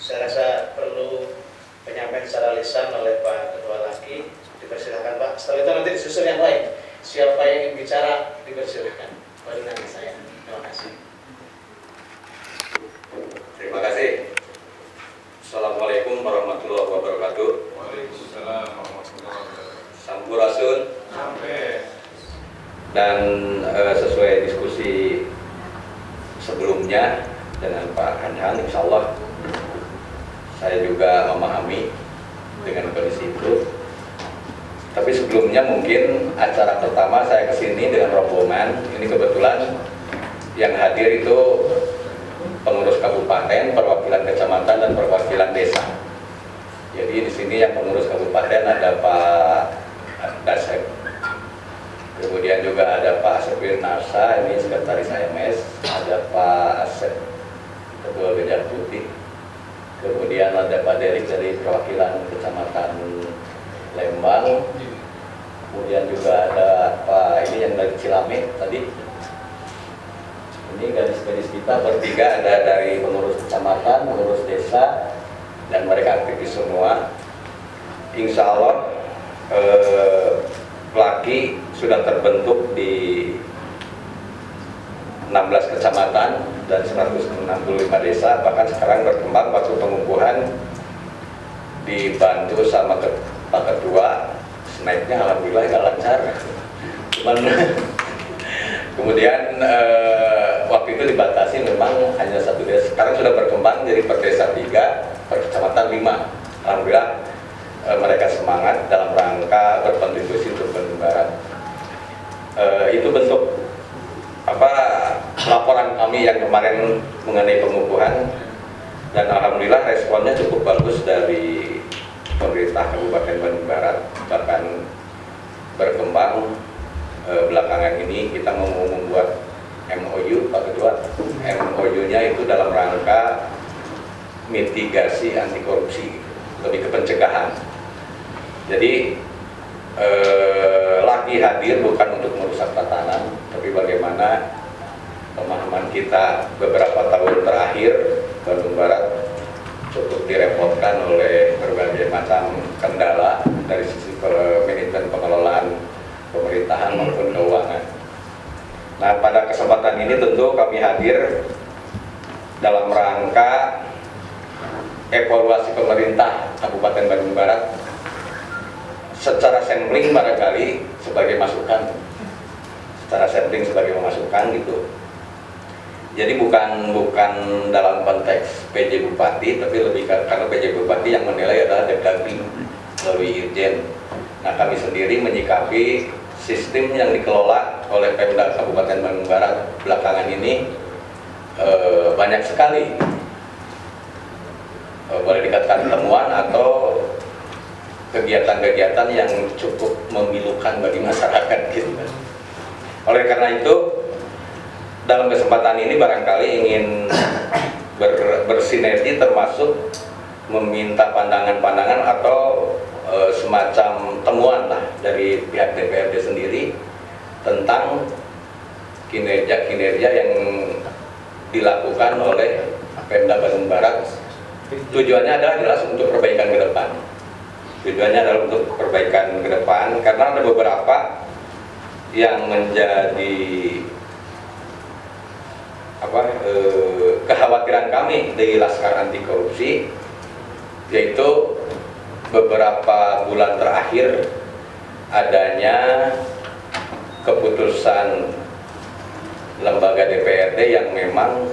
Saya rasa perlu penyampaian secara lisan oleh Pak Ketua Laki. Dipersilakan Pak. Setelah itu nanti disusul yang lain. Siapa yang ingin bicara dipersilakan. Baru nanti saya. Terima kasih. Terima kasih. Assalamualaikum warahmatullahi wabarakatuh. Waalaikumsalam warahmatullahi wabarakatuh. Sampurasun. Sampai. Dan sesuai diskusi sebelumnya dengan Pak Hanhan, insya Allah saya juga memahami dengan kondisi itu. Tapi sebelumnya mungkin acara pertama saya kesini dengan rombongan. Ini kebetulan yang hadir itu pengurus kabupaten, perwakilan kecamatan, dan perwakilan desa. Jadi di sini yang pengurus kabupaten ada Pak Dasep, kemudian juga ada Pak Sepir Narsa, ini sekretaris AMS, ada Pak Asep, Ketua Bejar Putih, kemudian ada Pak Derik dari perwakilan kecamatan Lembang, kemudian juga ada Pak ini yang dari Cilame tadi. Ini gadis-gadis kita bertiga, ada dari pengurus kecamatan, pengurus desa, dan mereka aktivis semua. Insya Allah Laki sudah terbentuk di 16 kecamatan dan 165 desa, bahkan sekarang berkembang waktu pengukuhan dibantu sama Pak Ketua. Snacknya alhamdulillah nggak lancar, cuman kemudian waktu itu dibatasi memang hanya satu desa. Sekarang sudah berkembang jadi per desa 3, per kecamatan 5. Alhamdulillah mereka semangat dalam rangka berkontribusi untuk Bandung Barat. Itu bentuk laporan kami yang kemarin mengenai pengukuhan, dan alhamdulillah responnya cukup bagus dari pemerintah Kabupaten Bandung Barat. Bahkan berkembang belakangan ini kita mau membuat MOU, Pak Ketua. MOU-nya itu dalam rangka mitigasi anti korupsi, lebih ke pencegahan. Jadi Laki hadir bukan untuk merusak tatanan, tapi bagaimana pemahaman kita beberapa tahun terakhir Bandung Barat cukup direpotkan oleh berbagai macam kendala dari sisi manajemen pengelolaan pemerintahan maupun keuangan. Nah, pada kesempatan ini tentu kami hadir dalam rangka evaluasi pemerintah Kabupaten Bandung Barat secara sampling barangkali sebagai masukan, gitu. Jadi bukan dalam konteks PJ Bupati, tapi lebih karena PJ Bupati yang menilai adalah Depdagri melalui Irjen. Nah, kami sendiri menyikapi sistem yang dikelola oleh Pemda Kabupaten Bandung Barat belakangan ini banyak sekali boleh dikatakan temuan atau kegiatan-kegiatan yang cukup memilukan bagi masyarakat gitu. Oleh karena itu, dalam kesempatan ini barangkali ingin bersinergi, termasuk meminta pandangan-pandangan atau semacam temuan lah dari pihak DPRD sendiri tentang kinerja-kinerja yang dilakukan oleh Pemda Bandung Barat. Tujuannya adalah jelas untuk perbaikan ke depan. Karena ada beberapa yang menjadi kekhawatiran kami di Laskar Anti Korupsi, yaitu beberapa bulan terakhir adanya keputusan lembaga DPRD yang memang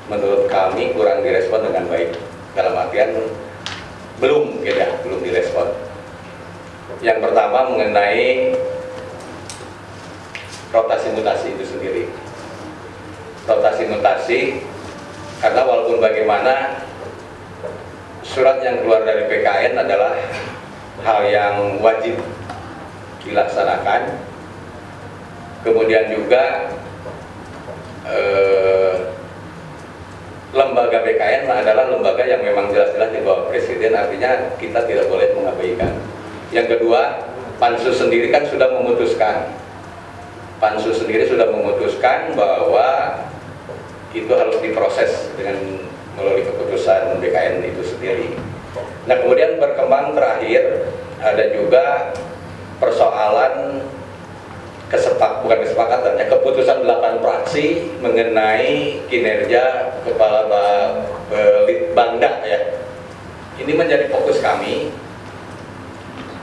menurut kami kurang direspon dengan baik. Dalam artian belum direspon. Yang pertama mengenai rotasi mutasi itu sendiri. Rotasi mutasi karena walaupun bagaimana surat yang keluar dari PKN adalah hal yang wajib dilaksanakan. Kemudian juga lembaga BKN adalah lembaga yang memang jelas-jelas di bawah presiden, artinya kita tidak boleh mengabaikan. Yang kedua, Pansus sendiri kan sudah memutuskan bahwa itu harus diproses dengan melalui keputusan dan BKN itu sendiri. Nah kemudian berkembang terakhir ada juga persoalan bukan kesepakatan ya, keputusan 8 fraksi mengenai kinerja kepala Litbangda ya. Ini menjadi fokus kami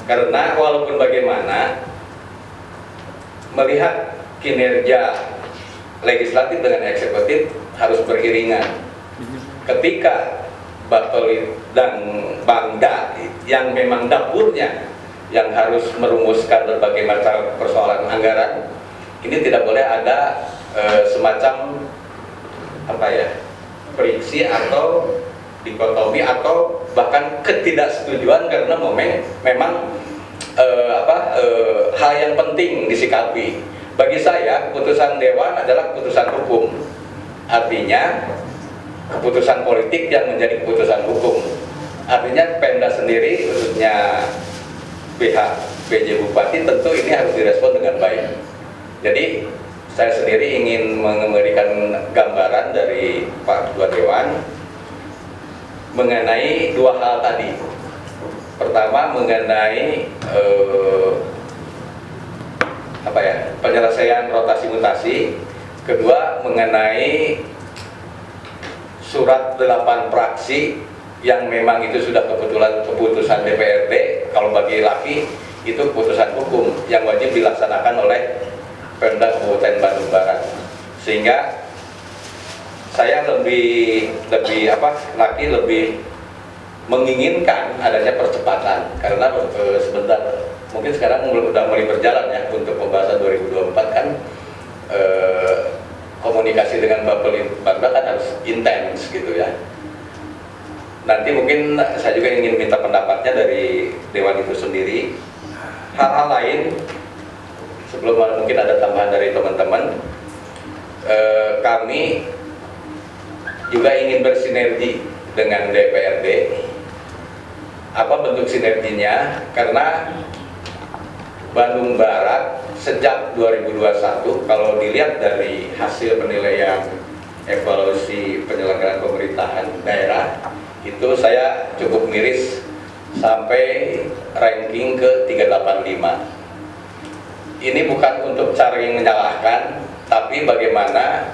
karena walaupun bagaimana melihat kinerja legislatif dengan eksekutif harus beriringan. Ketika Bappelit dan Bangda yang memang dapurnya yang harus merumuskan berbagai macam persoalan anggaran, ini tidak boleh ada semacam friksi atau dikotomi atau bahkan ketidaksetujuan karena memang hal yang penting disikapi. Bagi saya keputusan dewan adalah keputusan hukum, artinya keputusan politik yang menjadi keputusan hukum. Artinya Pemda sendiri khususnya pihak PJ Bupati tentu ini harus direspon dengan baik. Jadi saya sendiri ingin memberikan gambaran dari Pak Ketua Dewan mengenai 2 hal tadi. Pertama mengenai penyelesaian rotasi mutasi. Kedua mengenai surat 8 fraksi yang memang itu sudah keputusan DPRD. Kalau bagi laki itu keputusan hukum yang wajib dilaksanakan oleh Pemda Kabupaten Bandung Barat. Sehingga saya lebih menginginkan adanya percepatan karena sebentar mungkin sekarang sudah mulai berjalan ya untuk pembahasan 2024 kan komunikasi dengan Bappelit Bangda kan harus intens gitu ya. Nanti mungkin saya juga ingin minta pendapatnya dari Dewan itu sendiri. Hal-hal lain sebelum mungkin ada tambahan dari teman-teman, kami juga ingin bersinergi dengan DPRD. Apa bentuk sinerginya? Karena Bandung Barat sejak 2021 kalau dilihat dari hasil penilaian evaluasi penyelenggaraan pemerintahan daerah itu saya cukup miris sampai ranking ke 385. Ini bukan untuk cari menyalahkan, tapi bagaimana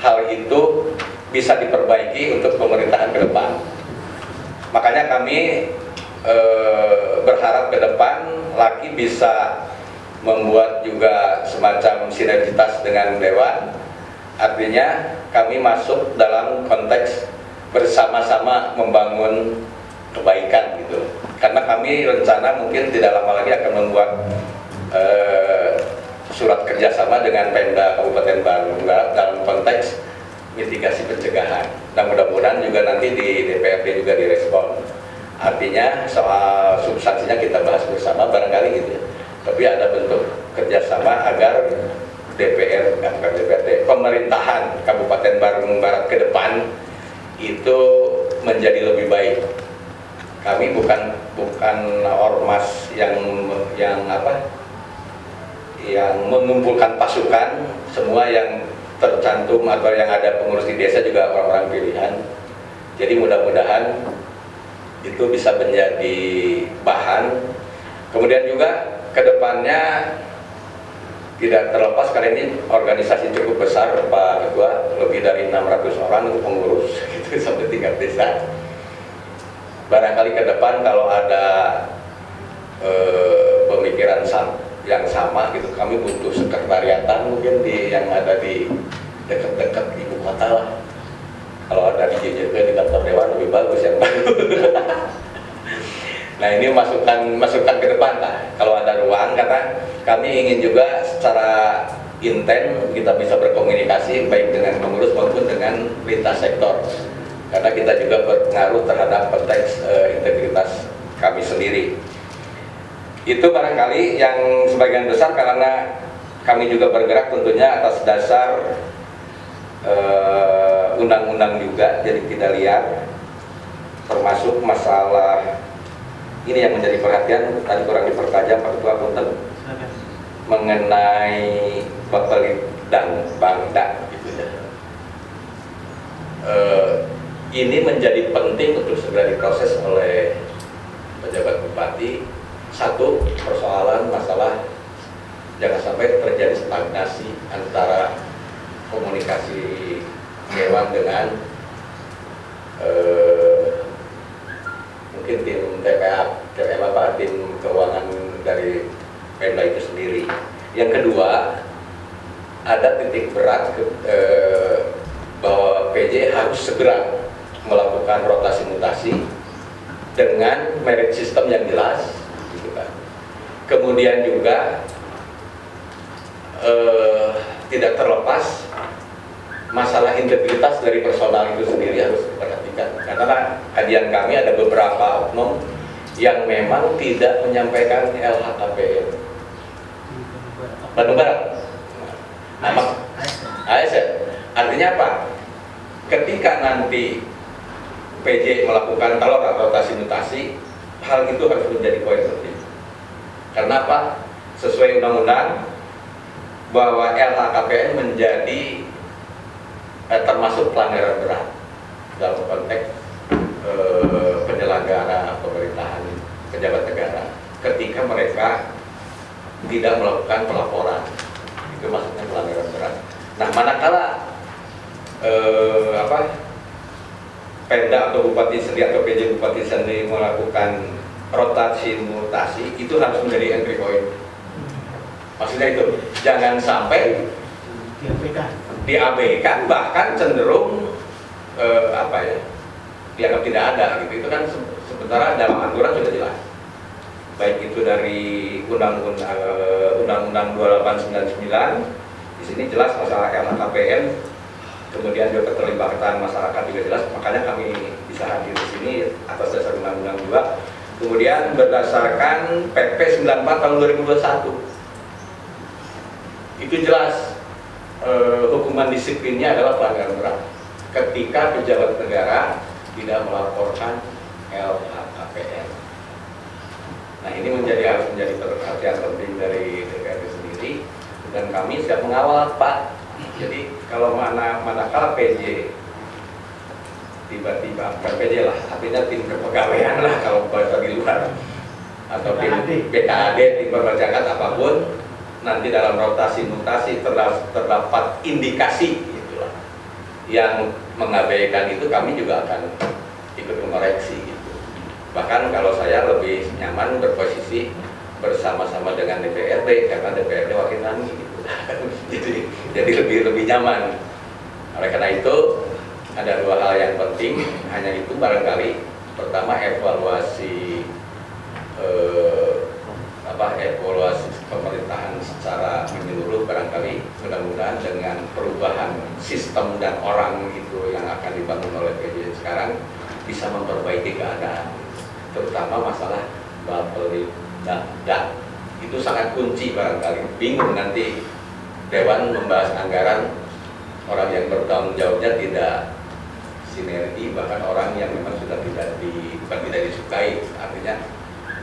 hal itu bisa diperbaiki untuk pemerintahan ke depan. Makanya kami berharap ke depan Laki bisa membuat juga semacam sinergitas dengan Dewan. Artinya kami masuk dalam konteks bersama-sama membangun kebaikan gitu. Karena kami rencana mungkin tidak lama lagi akan membuat surat kerjasama dengan Pemda Kabupaten Bandung Barat dalam konteks mitigasi pencegahan. Dan mudah-mudahan juga nanti di DPRD juga direspon. Artinya soal substansinya kita bahas bersama barangkali gitu ya. Tapi ada bentuk kerjasama agar DPRD, pemerintahan Kabupaten Bandung Barat ke depan itu menjadi lebih baik. Kami bukan ormas yang mengumpulkan pasukan. Semua yang tercantum atau yang ada pengurus di desa juga orang-orang pilihan. Jadi mudah-mudahan itu bisa menjadi bahan. Kemudian juga kedepannya tidak terlepas karena ini organisasi cukup besar Pak Ketua, lebih dari 600 orang untuk pengurus itu sampai tingkat desa. Barangkali ke depan kalau ada pemikiran yang sama gitu, kami butuh sekretariatan mungkin yang ada di dekat-dekat ibu kota lah. Kalau ada di JJP di kantor Dewan lebih bagus yang baru. Nah ini masukan ke depan lah. Kalau ada ruang, karena kami ingin juga secara intens kita bisa berkomunikasi baik dengan pengurus maupun dengan lintas sektor. Karena kita juga berpengaruh terhadap konteks integritas kami sendiri. Itu barangkali yang sebagian besar karena kami juga bergerak tentunya atas dasar undang-undang juga, jadi tidak liar, termasuk masalah ini yang menjadi perhatian tadi kurang dipertajam Pak Ketua Punten mengenai Bappelit dan Bangda gitu ya. ini menjadi penting untuk segera diproses oleh pejabat bupati. Satu, persoalan masalah jangan sampai terjadi stagnasi antara komunikasi Dewan dengan mungkin tim TPA tim keuangan dari Pemda itu sendiri. Yang kedua, ada titik berat bahwa PJ harus segera melakukan rotasi mutasi dengan merit system yang jelas, gitu kan. Kemudian juga tidak terlepas masalah integritas dari personal itu sendiri harus diperhatikan. Karena kajian kami ada beberapa oknum yang memang tidak menyampaikan LHKPN. Bandung Barat. Nama ASN. Artinya apa? Ketika nanti PJ melakukan kalau rotasi mutasi, hal itu harus menjadi poin penting. Karena apa? Sesuai undang-undang bahwa LHKPN menjadi termasuk pelanggaran berat dalam konteks penyelenggara pemerintahan pejabat negara ketika mereka tidak melakukan pelaporan, itu maksudnya pelanggaran berat. Nah, manakala Pemda atau Bupati sendiri atau PJ Bupati sendiri melakukan rotasi mutasi, itu harus menjadi entry point. Maksudnya itu jangan sampai diabaikan, bahkan cenderung dianggap tidak ada gitu. Itu kan sementara dalam aturan sudah jelas, baik itu dari Undang-Undang 2899 di sini jelas masalah LHKPN, kemudian juga keterlibatan masyarakat juga jelas, makanya kami bisa hadir di sini atas dasar Undang-Undang 2. Kemudian berdasarkan PP 94 tahun 2021 itu jelas hukuman disiplinnya adalah pelanggaran berat ketika pejabat negara tidak melaporkan LHKPN. Nah, ini harus menjadi perhatian penting dari DPRD sendiri, dan kami siap mengawal, Pak. Jadi kalau manakala PJ tiba-tiba, bukan PJ lah, artinya tim kepegawaian lah kalau bahasa di luar, atau tim BKAD, tim pembacakan apapun, nanti dalam rotasi mutasi terdapat indikasi itulah yang mengabaikan, itu kami juga akan ikut mengoreksi gitu. Bahkan kalau saya lebih nyaman berposisi bersama-sama dengan DPRD karena DPRD wakil kami gitu. jadi lebih nyaman. Oleh karena itu ada dua hal yang penting, hanya itu barangkali. Pertama, evaluasi evaluasi pemerintahan secara menyeluruh, barangkali mudah-mudahan dengan perubahan sistem dan orang itu yang akan dibangun oleh PJ sekarang bisa memperbaiki keadaan, terutama masalah bapelida itu sangat kunci. Barangkali bingung nanti Dewan membahas anggaran, orang yang bertanggung jawabnya tidak sinergi, bahkan orang yang memang sudah tidak disukai, artinya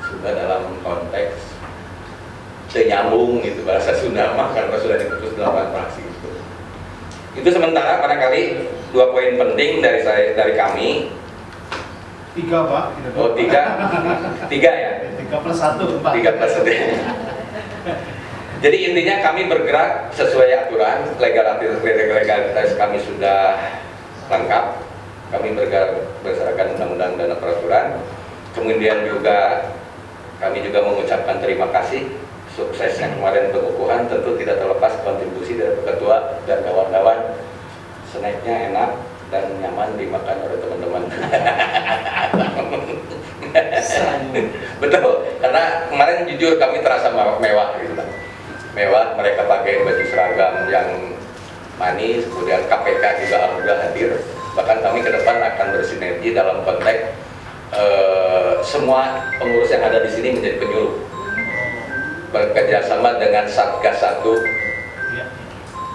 sudah dalam konteks nyambung gitu bahasa Sunda mah, karena sudah diputus 8 fraksi itu. Itu sementara barangkali dua poin penting dari kami. 3 Pak. Oh 3 ya? 3 plus 1 Pak. 3 plus 1. Jadi intinya kami bergerak sesuai aturan, legalitas kami sudah lengkap. Kami bergerak berdasarkan undang-undang dan peraturan. Kemudian juga kami juga mengucapkan terima kasih suksesnya kemarin pengukuhan, tentu tidak terlepas kontribusi dari ketua dan kawan-kawan. Snacknya enak dan nyaman dimakan oleh teman-teman. Betul, karena kemarin jujur kami terasa mewah gitu. Mewah, mereka pakai baju seragam yang manis, kemudian KPK juga alhamdulillah hadir. Bahkan kami ke depan akan bersinergi dalam konteks semua pengurus yang ada di sini menjadi penyuluh, bekerjasama dengan Satgas 1. Ya.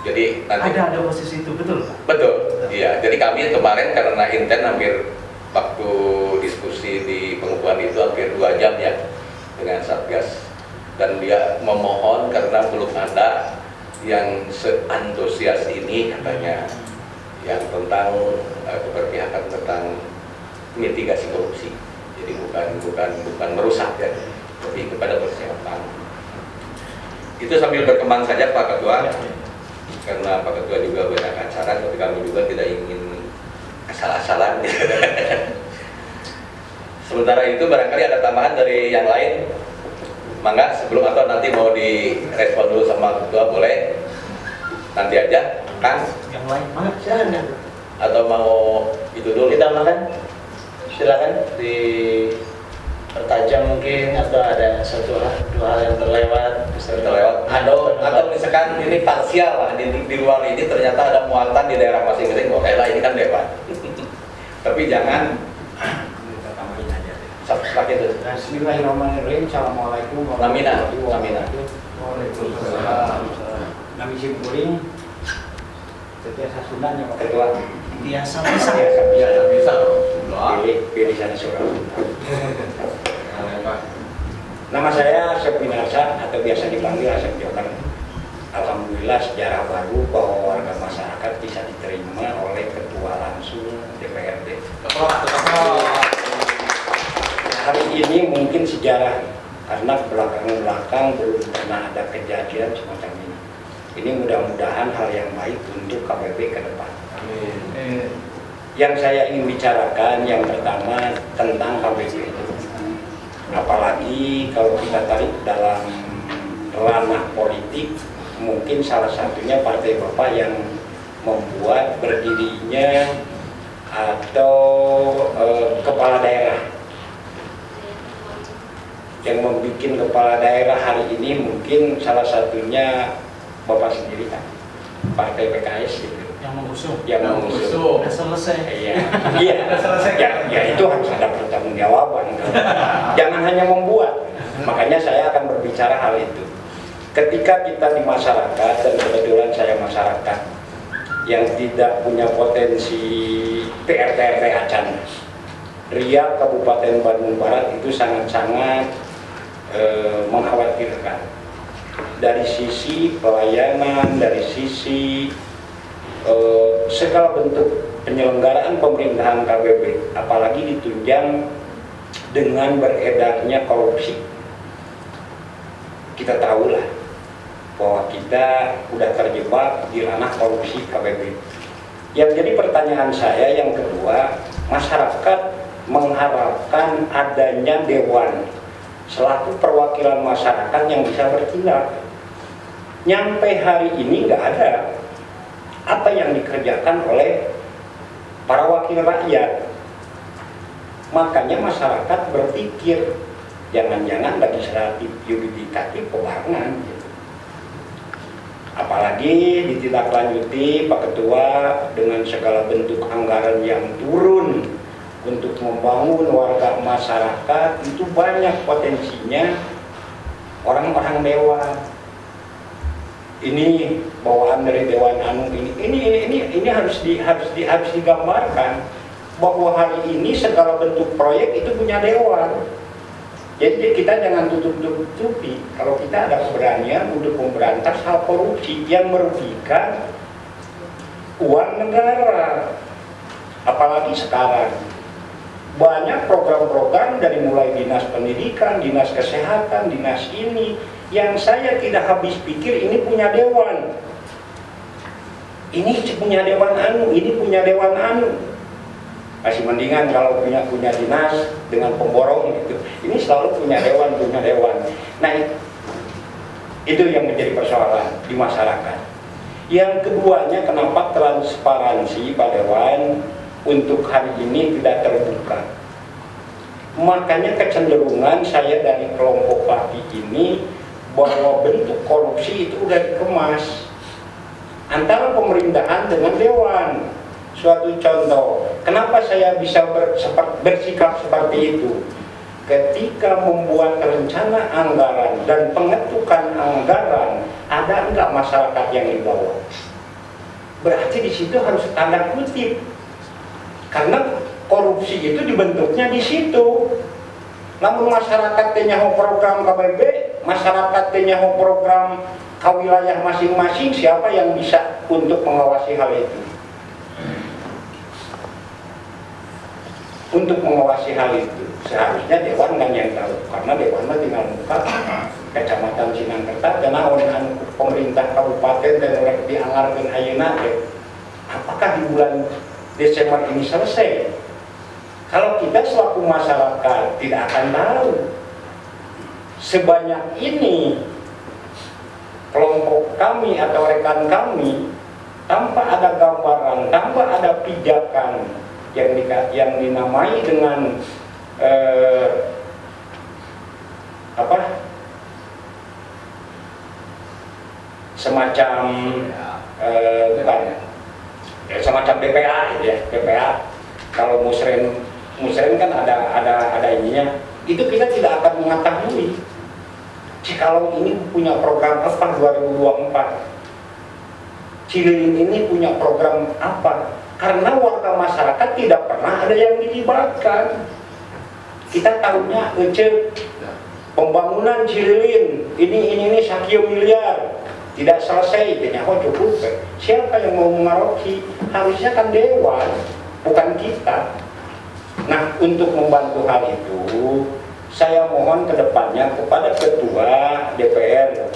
Jadi nanti ada posisi itu, betul Pak? betul, iya. Jadi kami kemarin karena intent hampir waktu diskusi di pengukuhan itu hampir 2 jam ya dengan Satgas, dan dia memohon karena belum ada yang seantusias ini katanya yang tentang keberpihakan tentang mitigasi korupsi. Jadi bukan merusak ya, tapi kepada persiapan. Itu sambil berkembang saja Pak Ketua, karena Pak Ketua juga banyak acara, tapi kami juga tidak ingin asal-asalan. Sementara itu barangkali ada tambahan dari yang lain. Mangga sebelum atau nanti mau direspon dulu sama Ketua boleh. Nanti aja kan? Yang lain mana? Silakan. Atau mau itu dulu? Ditambahkan, silakan dipertajam mungkin, atau ada satu dua hal yang terlewat. Atau misalkan ini parsial lah di luar ini ternyata ada muatan di daerah masing-masing. Oke lah, ini kan debat. Tapi jangan Kita tambahin aja. seperti itu. Bismillahirrahmanirrahim. Assalamualaikum warahmatullahi wabarakatuh. Waalaikumsalam. Nami Simkuring. Setiap sasundan yang Pak Ketua. Biasa bisa. Biasa Bisa doa. pilih sana surau. Nama saya Sepinarsa atau biasa dipanggil Asep Jokan. Alhamdulillah sejarah baru bahwa warga masyarakat bisa diterima oleh ketua langsung DPRD. Hari ini mungkin sejarah karena belakang belum pernah ada kejadian semacam ini. Ini mudah-mudahan hal yang baik untuk KPP ke depan. Amin. Yang saya ingin bicarakan yang pertama tentang KPP. Apalagi kalau kita tarik dalam ranah politik, mungkin salah satunya partai Bapak yang membuat berdirinya atau kepala daerah. Yang membuat kepala daerah hari ini mungkin salah satunya Bapak sendiri kan, Partai PKS gitu. Yang mengusung. Yang mengusung. Udah selesai. Iya, ya itu harus ada pertanggungjawaban. Jangan hanya membuat. Makanya saya akan berbicara hal itu. Ketika kita di masyarakat, dan kebetulan saya masyarakat yang tidak punya potensi PRT Acan, Riak Kabupaten Bandung Barat itu sangat-sangat mengkhawatirkan. Dari sisi pelayanan, dari sisi segala bentuk penyelenggaraan pemerintahan KPP, apalagi ditunjang dengan beredarnya korupsi. Kita tahulah bahwa kita sudah terjebak di ranah korupsi KPP. Yang jadi pertanyaan saya yang kedua, masyarakat mengharapkan adanya dewan selaku perwakilan masyarakat yang bisa bertindak. Nyampe hari ini nggak ada. Apa yang dikerjakan oleh para wakil rakyat. Makanya masyarakat berpikir jangan-jangan legislatif yudikatif pebarengan gitu. Apalagi ditindaklanjuti Pak Ketua dengan segala bentuk anggaran yang turun untuk membangun warga masyarakat, itu banyak potensinya orang-orang dewan. Ini bawaan dari Dewan Anu ini harus digambarkan bahwa hari ini segala bentuk proyek itu punya dewan. Jadi kita jangan tutup-tutupi kalau kita ada keberanian untuk memberantas hal korupsi yang merugikan uang negara. Apalagi sekarang banyak program-program dari mulai dinas pendidikan, dinas kesehatan, dinas ini yang saya tidak habis pikir ini punya dewan. Ini punya dewan anu, ini punya dewan anu. Masih mendingan kalau punya dinas dengan pemborong gitu. Ini selalu punya dewan. Nah itu yang menjadi persoalan di masyarakat. Yang keduanya, kenapa transparansi Pak Dewan untuk hari ini tidak terbuka. Makanya kecenderungan saya dari kelompok parti ini bahwa bentuk korupsi itu udah dikemas antara pemerintahan dengan dewan. Suatu contoh, kenapa saya bisa bersikap seperti itu? Ketika membuat rencana anggaran dan pengetukan anggaran, ada enggak masyarakat yang dibawa? Berarti di situ harus tanda kutip, karena korupsi itu dibentuknya di situ. Namun masyarakat nyaho program KBB, masyarakat nyaho program ke wilayah masing-masing, siapa yang bisa untuk mengawasi hal itu? untuk mengawasi hal itu. Seharusnya Dewan kan yang tahu, karena Dewan mah tinggal buka Kecamatan Sinangkerta karena oleh pemerintah kabupaten dan oleh dianggarkan ayeuna apakah di bulan Desember ini selesai. Kalau kita selaku masyarakat tidak akan tahu sebanyak ini kelompok kami atau rekan kami tanpa ada gambaran, tanpa ada pijakan yang dinamai dengan semacam bukan semacam BPA ya, BPA. Kalau musren kan ada ininya, itu kita tidak akan mengetahui kalau ini punya program apa 2024, Cililin ini punya program apa, karena warga masyarakat tidak pernah ada yang dilibatkan. Kita tahunya pembangunan Cililin ini sekian miliar tidak selesai, ternyata cukup. Siapa yang mau mengaroki? Harusnya kan Dewan, bukan kita. Nah, untuk membantu hal itu, saya mohon ke depannya kepada Ketua DPR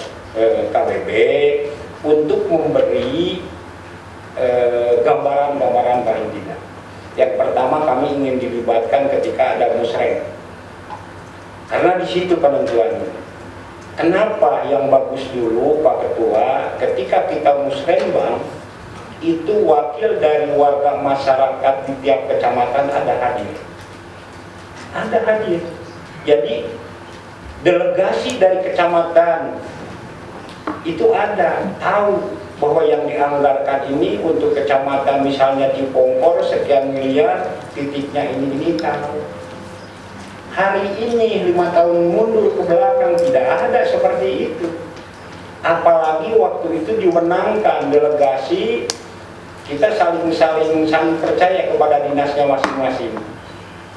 KBB untuk memberi gambaran-gambaran paling tidak. Yang pertama, kami ingin dilibatkan ketika ada musreng, karena di situ penentuannya. Kenapa yang bagus dulu Pak Ketua, ketika kita musrenbang itu wakil dari warga masyarakat di tiap kecamatan ada hadir. Jadi delegasi dari kecamatan itu ada tahu bahwa yang dianggarkan ini untuk kecamatan misalnya Cipongkor sekian miliar, titiknya ini tahu. Hari ini 5 tahun mundur ke belakang tidak ada seperti itu. Apalagi waktu itu dimenangkan delegasi, kita saling percaya kepada dinasnya masing-masing.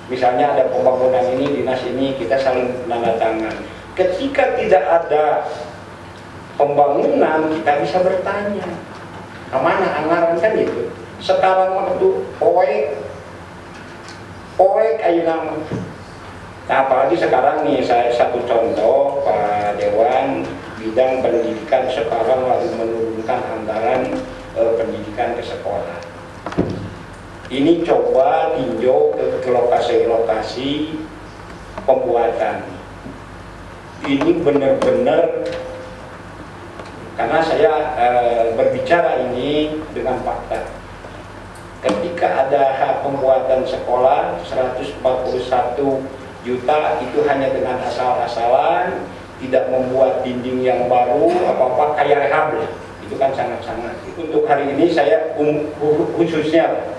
Misalnya ada pembangunan ini, dinas ini, kita saling tanda tangan. Ketika tidak ada pembangunan, kita bisa bertanya, kemana anggaran kan itu. Sekarang waktu poek ayo nama. Nah, apalagi sekarang nih, saya satu contoh Pak Dewan, bidang pendidikan sekarang lagi menurunkan anggaran pendidikan ke sekolah. Ini coba tinjau ke lokasi-lokasi pembuatan. Ini benar-benar, karena saya berbicara ini dengan fakta. Ketika ada pembuatan sekolah 141 juta itu hanya dengan asal-asalan, tidak membuat dinding yang baru, apa-apa kayak rehab lah. Itu kan sangat-sangat. Untuk hari ini saya khususnya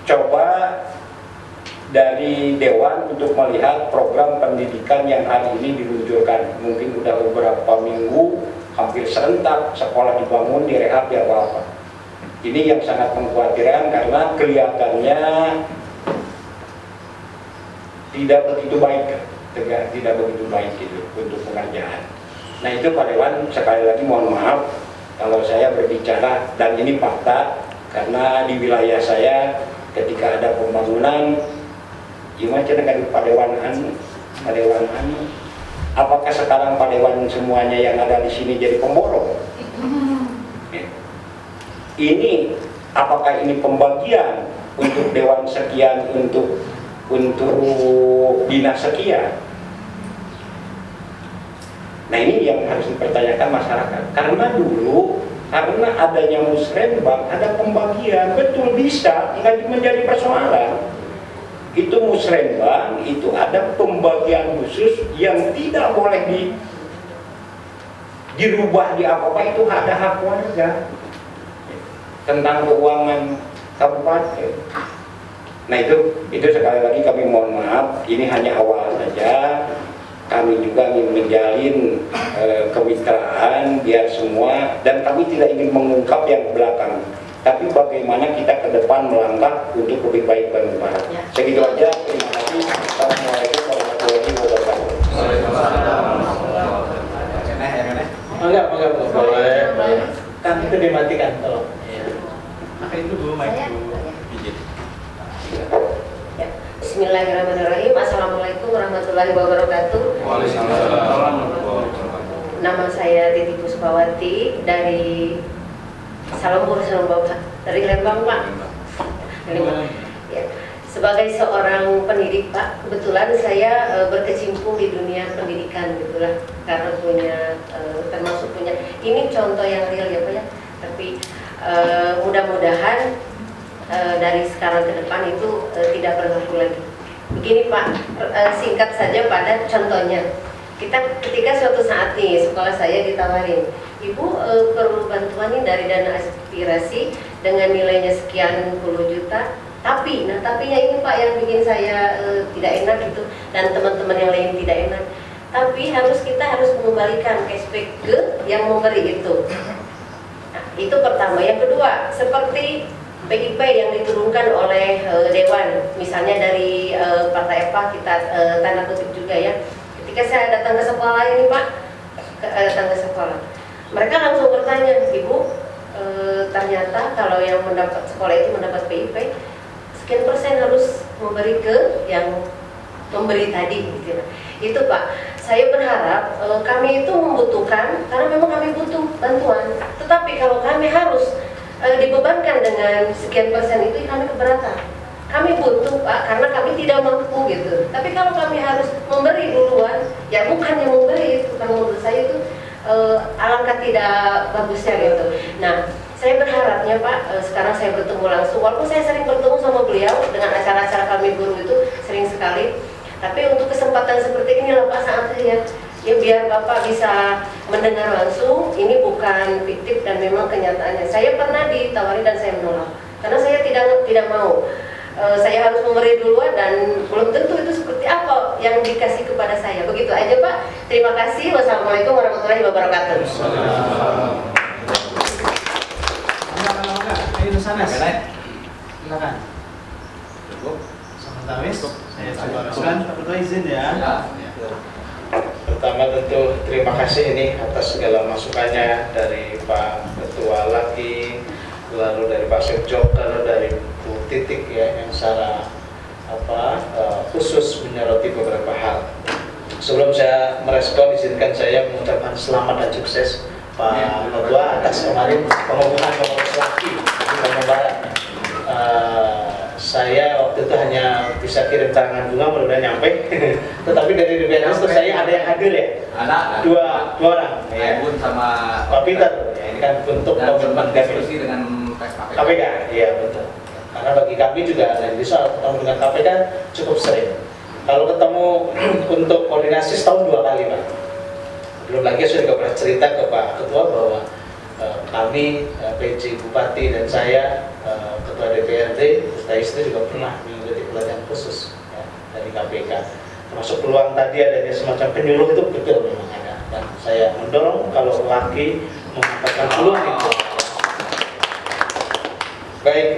coba dari Dewan untuk melihat program pendidikan yang hari ini diluncurkan. Mungkin udah beberapa minggu, hampir serentak sekolah dibangun, direhab, ya apa-apa. Ini yang sangat mengkhawatirkan karena kelihatannya tidak begitu baik gitu untuk pengerjaan. Nah itu Pak Dewan, sekali lagi mohon maaf kalau saya berbicara, dan ini fakta, karena di wilayah saya ketika ada pembangunan, gimana kan Pak Dewan, apakah sekarang Pak Dewan semuanya yang ada di sini jadi pemborong? Ini apakah ini pembagian untuk Dewan sekian, untuk dinas sekian? Nah ini yang harus dipertanyakan masyarakat, karena dulu karena adanya musrenbang ada pembagian, betul bisa nggak menjadi persoalan. Itu musrenbang itu ada pembagian khusus yang tidak boleh dirubah di apa-apa, itu ada hak warga tentang keuangan kabupaten. Nah itu sekali lagi kami mohon maaf, ini hanya awal saja. Kami juga ingin menjalin kemitraan biar semua, dan kami tidak ingin mengungkap yang belakang, tapi bagaimana kita ke depan melangkah untuk lebih baik dan lebih baik. Segitu aja, terima kasih. Assalamualaikum warahmatullahi wabarakatuh. Enggak boleh. Kan itu dimatikan, tolong. Itu dulu mic dulu. Bismillah. Bismillahirrahmanirrahim. Assalamualaikum warahmatullahi wabarakatuh. Nama saya Titi Puspawati dari Salembur, dari Lembang, Pak. Lembang. Ya. Sebagai seorang pendidik, Pak, kebetulan saya berkecimpung di dunia pendidikan, gitulah, karena termasuk punya. Ini contoh yang real ya, Pak ya. Tapi mudah-mudahan dari sekarang ke depan itu tidak berlaku lagi. Begini Pak, singkat saja pada contohnya. Ketika suatu saat nih sekolah saya ditawarin, Ibu perlu bantuan nih dari dana aspirasi dengan nilainya sekian puluh juta. Tapinya ini Pak yang bikin saya tidak enak gitu, dan teman-teman yang lain tidak enak. Tapi kita harus mengembalikan cashback ke yang memberi itu. Nah, itu pertama. Yang kedua, seperti PIP yang diturunkan oleh Dewan, misalnya dari Partai EPA, kita tanda kutip juga ya. Ketika saya datang ke sekolah ini Pak, datang ke sekolah, mereka langsung bertanya, Ibu, ternyata kalau yang mendapat sekolah itu mendapat PIP, sekian persen harus memberi ke yang memberi tadi. Gitu. Itu Pak, saya berharap kami itu membutuhkan, karena memang kami butuh bantuan. Tetapi kalau kami harus dibebankan dengan sekian persen itu, kami keberatan. Kami butuh Pak, karena kami tidak mampu gitu. Tapi kalau kami harus memberi duluan, ya bukan yang memberi itu, kalau menurut saya itu alangkah tidak bagusnya gitu. Nah, saya berharapnya Pak, sekarang saya bertemu langsung, walaupun saya sering bertemu sama beliau dengan acara-acara kami guru itu sering sekali. Tapi untuk kesempatan seperti ini lah Pak, saatnya ya biar Bapak bisa mendengar langsung, ini bukan fiktif dan memang kenyataannya. Saya pernah ditawari dan saya menolak, karena saya tidak mau. Saya harus memberi duluan dan belum tentu itu seperti apa yang dikasih kepada saya. Begitu aja Pak. Terima kasih. Wassalamualaikum warahmatullahi wabarakatuh. Ayo Sanas. Silakan. Samantawis. Saya coba teruskan. Berdoa izin ya. Pertama tentu terima kasih ini atas segala masukannya dari Pak Ketua Laki, lalu dari Pak Sekjoker, dari Bu Titik ya, yang secara khusus menyoroti beberapa hal. Sebelum saya merespon, izinkan saya mengucapkan selamat dan sukses Pak Ketua atas kemarin pengukuhan pengurus Laki di Bandung Barat. Saya waktu itu hanya bisa kirim tangan bunga, mudah-mudahan nyampe. Tetapi dari DPR itu saya ada yang hadir ya, dua orang, ya. Pun sama Pak Peter. Ya, ini kan bentuk komitmen diskusi dengan KPK. Iya betul. Karena bagi kami juga dari soal ketemu dengan KPK cukup sering. Kalau ketemu untuk koordinasi setahun 2 kali Pak. Belum lagi saya juga pernah cerita ke Pak Ketua bahwa kami, PJ Bupati dan saya, Ketua DPRD, serta istri juga pernah mengikuti pelatihan khusus ya, dari KPK. Termasuk peluang tadi adanya semacam penyuluh itu betul memang ada. Dan saya mendorong kalau Laki memanfaatkan peluang itu. Baik,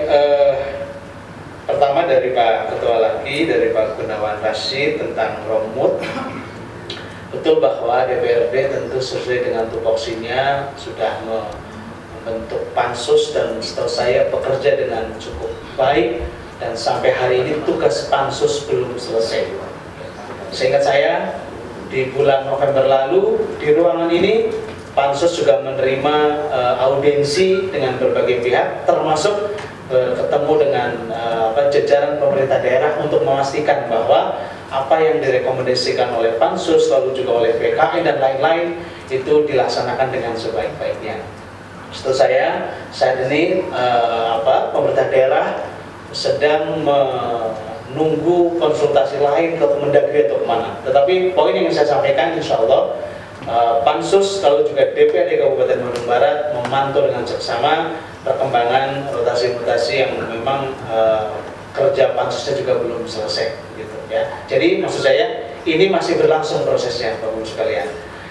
pertama dari Pak Ketua Laki, dari Pak Gunawan Rashid tentang Romut. Betul bahwa DPRD tentu sesuai dengan tupoksinya sudah membentuk pansus dan setahu saya bekerja dengan cukup baik, dan sampai hari ini tugas pansus belum selesai. Seingat saya di bulan November lalu di ruangan ini pansus juga menerima audiensi dengan berbagai pihak, termasuk ketemu dengan jajaran pemerintah daerah untuk memastikan bahwa apa yang direkomendasikan oleh pansus, lalu juga oleh PKI dan lain-lain itu dilaksanakan dengan sebaik-baiknya. Setahu saya saat ini pemerintah daerah sedang menunggu konsultasi lain ke Kemendagri atau kemana. Tetapi poin yang saya sampaikan, insya Allah pansus kalau juga DPRD Kabupaten Bandung Barat memantau dengan seksama perkembangan rotasi-rotasi yang memang kerja pansusnya juga belum selesai gitu ya. Jadi maksud saya ini masih berlangsung prosesnya Bapak Ibu sekalian.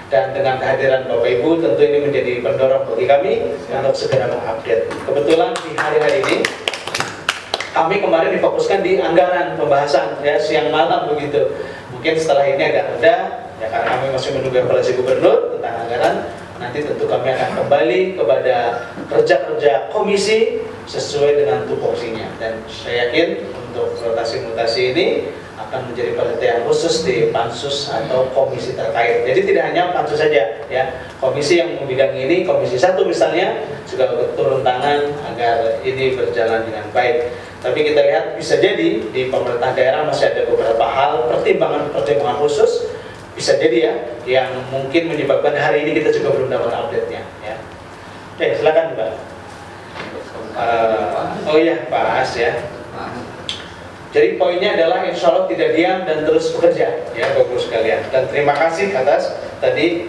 Dan dengan kehadiran Bapak Ibu tentu ini menjadi pendorong bagi kami untuk segera mengupdate. Kebetulan di hari-hari ini kami kemarin difokuskan di anggaran pembahasan ya, siang malam begitu. Mungkin setelah ini agak reda ya, karena kami masih menunggu evaluasi gubernur tentang anggaran. Nanti tentu kami akan kembali kepada kerja-kerja komisi sesuai dengan tupoksinya. Dan saya yakin untuk rotasi-mutasi ini akan menjadi perhatian khusus di pansus atau komisi terkait. Jadi tidak hanya pansus saja, ya, komisi yang membidangi ini, komisi 1 misalnya juga turun tangan agar ini berjalan dengan baik. Tapi kita lihat bisa jadi di pemerintah daerah masih ada beberapa hal pertimbangan khusus, bisa jadi ya, yang mungkin menyebabkan hari ini kita juga belum dapat update-nya. Ya. Oke, silakan Mbak. Oh iya, Pak As ya. Jadi poinnya adalah insya Allah tidak diam dan terus bekerja, ya Bapak sekalian. Dan terima kasih atas tadi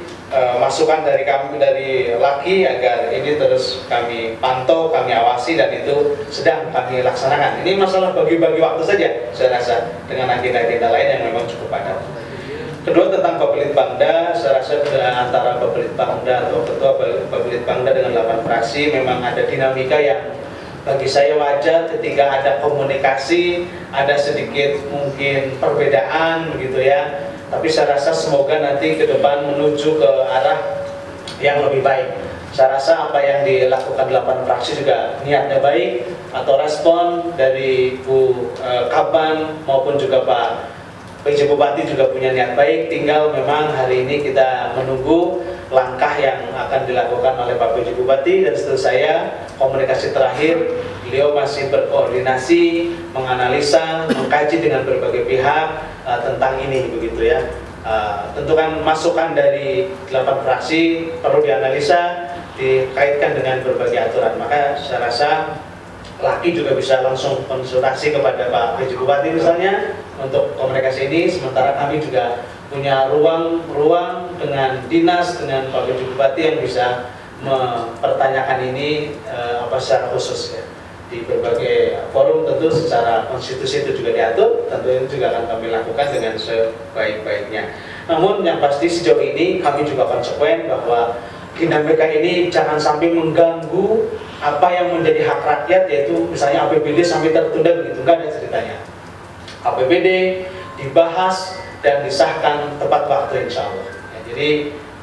masukan dari kami, dari Laki, agar ini terus kami pantau, kami awasi, dan itu sedang kami laksanakan. Ini masalah bagi-bagi waktu saja, saya rasa, dengan agenda-agenda lain yang memang cukup padat. Kedua, tentang Bapelitbangda, saya rasa antara Bapelitbangda atau Ketua Bapelitbangda dengan 8 fraksi memang ada dinamika yang bagi saya wajar ketika ada komunikasi, ada sedikit mungkin perbedaan begitu ya. Tapi saya rasa semoga nanti ke depan menuju ke arah yang lebih baik. Saya rasa apa yang dilakukan 8 fraksi juga niatnya baik, atau respon dari Bu Kaban maupun juga Pak PJ Bupati juga punya niat baik. Tinggal memang hari ini kita menunggu langkah yang akan dilakukan oleh Pak PJ Bupati, dan setelah saya komunikasi terakhir beliau masih berkoordinasi, menganalisa, mengkaji dengan berbagai pihak tentang ini begitu ya. Tentu kan masukan dari 8 fraksi perlu dianalisa, dikaitkan dengan berbagai aturan. Maka saya rasa Laki juga bisa langsung konsultasi kepada Pak PJ Bupati misalnya untuk komunikasi ini, sementara kami juga punya ruang dengan dinas, dengan Pak PJ Bupati yang bisa mempertanyakan ini secara khusus ya. Di berbagai forum tentu secara konstitusi itu juga diatur, tentu itu juga akan kami lakukan dengan sebaik-baiknya. Namun yang pasti sejauh ini kami juga konsekuen bahwa dinamika ini jangan sampai mengganggu apa yang menjadi hak rakyat, yaitu misalnya APBD sampai tertunda begitu, enggak ada ceritanya. APBD dibahas dan disahkan tepat waktu insya Allah. Ya, jadi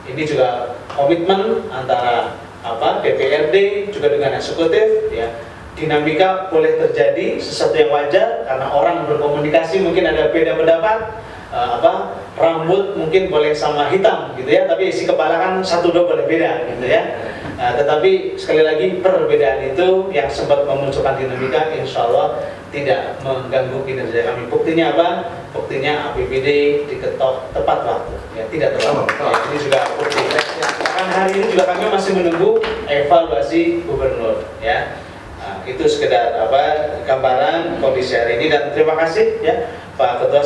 ini juga komitmen antara DPRD juga dengan eksekutif ya. Dinamika boleh terjadi, sesuatu yang wajar karena orang berkomunikasi, mungkin ada beda pendapat, rambut mungkin boleh sama hitam gitu ya, tapi isi kepala kan 1-2 boleh beda gitu ya. Tetapi sekali lagi perbedaan itu yang sempat memunculkan dinamika insya Allah tidak mengganggu kinerja kami. Buktinya apa? Buktinya APBD diketok tepat waktu ya, tidak terlambat ya, ini juga bukti. Bahkan hari ini juga kami masih menunggu evaluasi gubernur ya. Itu sekedar gambaran kondisi hari ini, dan terima kasih ya Pak Ketua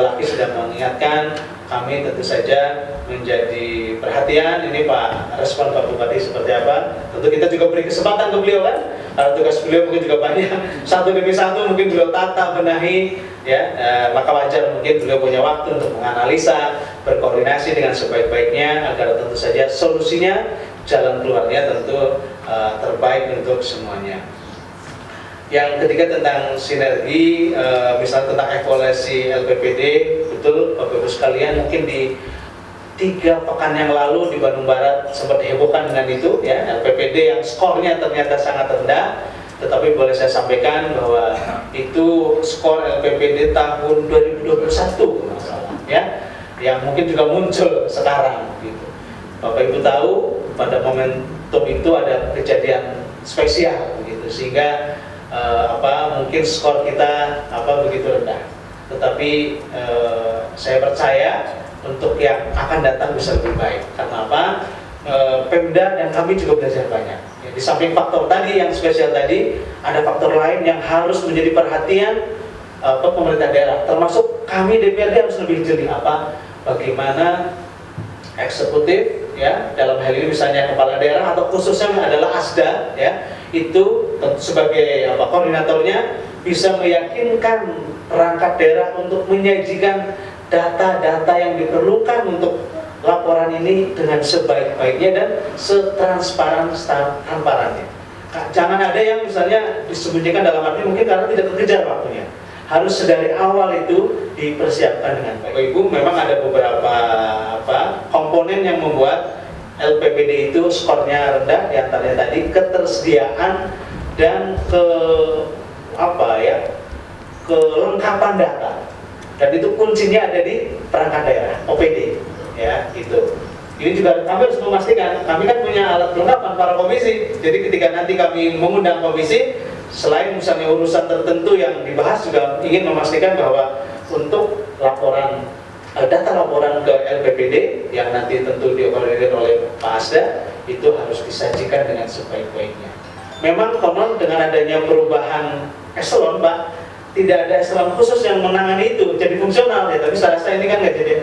Laki sudah mengingatkan kami, tentu saja menjadi perhatian. Ini Pak, respon Pak Bupati seperti apa, tentu kita juga beri kesempatan ke beliau kan, karena tugas beliau mungkin juga banyak, satu demi satu mungkin beliau tata benahi ya, maka wajar mungkin beliau punya waktu untuk menganalisa, berkoordinasi dengan sebaik-baiknya agar tentu saja solusinya, jalan keluarnya tentu terbaik untuk semuanya. Yang ketiga tentang sinergi, misalnya tentang evaluasi LPPD, betul Bapak-Ibu sekalian, mungkin di 3 pekan yang lalu di Bandung Barat sempat dihebohkan dengan itu ya, LPPD yang skornya ternyata sangat rendah, tetapi boleh saya sampaikan bahwa itu skor LPPD tahun 2021 masalah ya, yang mungkin juga muncul sekarang gitu. Bapak Ibu tahu pada momentum itu ada kejadian spesial begitu, sehingga mungkin skor kita begitu rendah. Tetapi saya percaya untuk yang akan datang bisa lebih baik. Karena apa? Pemda dan kami juga belajar banyak. Ya, di samping faktor tadi yang spesial tadi, ada faktor lain yang harus menjadi perhatian pemerintah daerah. Termasuk kami DPRD harus lebih jeli bagaimana eksekutif ya, dalam hal ini misalnya kepala daerah atau khususnya adalah ASDA ya, itu sebagai koordinatornya bisa meyakinkan perangkat daerah untuk menyajikan data-data yang diperlukan untuk laporan ini dengan sebaik-baiknya dan setransparan-transparannya. Jangan ada yang misalnya disembunyikan dalam arti mungkin karena tidak terkejar waktunya. Harus dari awal itu dipersiapkan dengan baik. Ibu, memang ada beberapa komponen yang membuat LPPD itu skornya rendah, diantaranya tadi ketersediaan dan kelengkapan data. dan itu kuncinya ada di perangkat daerah OPD ya itu. Ini juga kami harus memastikan, kami kan punya alat kelengkapan para komisi, jadi ketika nanti kami mengundang komisi, selain misalnya urusan tertentu yang dibahas, juga ingin memastikan bahwa untuk laporan data laporan ke LPPD yang nanti tentu dikoordinir oleh Pak Asda itu harus disajikan dengan sebaik-baiknya. Memang konon dengan adanya perubahan eselon, Pak, tidak ada eselon khusus yang menangani itu jadi fungsional ya, tapi saya rasa ini kan nggak jadi